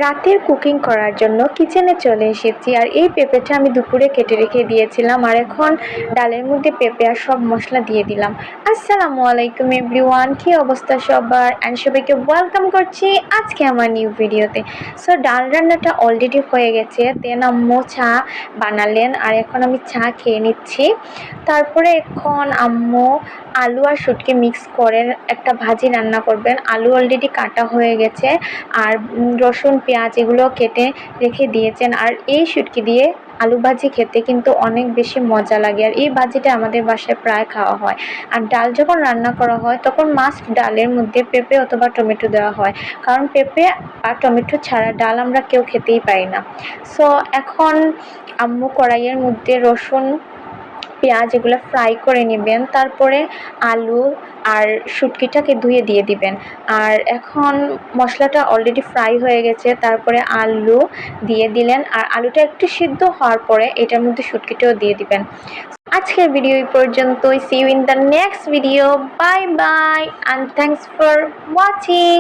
রাতের কুকিং করার জন্য কিচেনে চলে এসেছি। আর এই পেঁপেটা আমি দুপুরে কেটে রেখে দিয়েছিলাম, আর এখন ডালের মধ্যে পেঁপে আর সব মশলা দিয়ে দিলাম। আসসালামু আলাইকুম এভরিওয়ান, কি অবস্থা সবার? অ্যান্ড সবাইকে ওয়েলকাম করছি আজকে আমার নিউ ভিডিওতে। সো ডাল রান্নাটা অলরেডি হয়ে গেছে, দেন আম্মু চা বানালেন আর এখন আমি চা খেয়ে নিচ্ছি। তারপরে এখন আম্মু আলু আর শুটকি মিক্স করে একটা ভাজি রান্না করবেন। আলু অলরেডি কাটা হয়ে গেছে, আর রসুন পেঁয়াজ এগুলো কেটে রেখে দিয়েছেন। আর এই শুটকি দিয়ে আলু ভাজি খেতে কিন্তু অনেক বেশি মজা লাগে, আর এই ভাজিটা আমাদের বাসায় প্রায় খাওয়া হয়। আর ডাল যখন রান্না করা হয় তখন মাস্ট ডালের মধ্যে পেঁপে অথবা টমেটো দেওয়া হয়, কারণ পেঁপে আর টমেটো ছাড়া ডাল আমরা কেউ খেতেই পারি না। সো এখন আম্মু কড়াইয়ের মধ্যে রসুন পেঁয়াজ এগুলো ফ্রাই করে নেবেন, তারপরে আলু আর শুটকিটাকে ধুয়ে দিয়ে দিবেন। আর এখন মশলাটা অলরেডি ফ্রাই হয়ে গেছে, তারপরে আলু দিয়ে দিলেন, আর আলুটা একটু সিদ্ধ হওয়ার পরে এটার মধ্যে শুটকিটাও দিয়ে দিবেন। আজকের ভিডিও এই পর্যন্তই। See you in the next video. Bye bye and thanks for watching.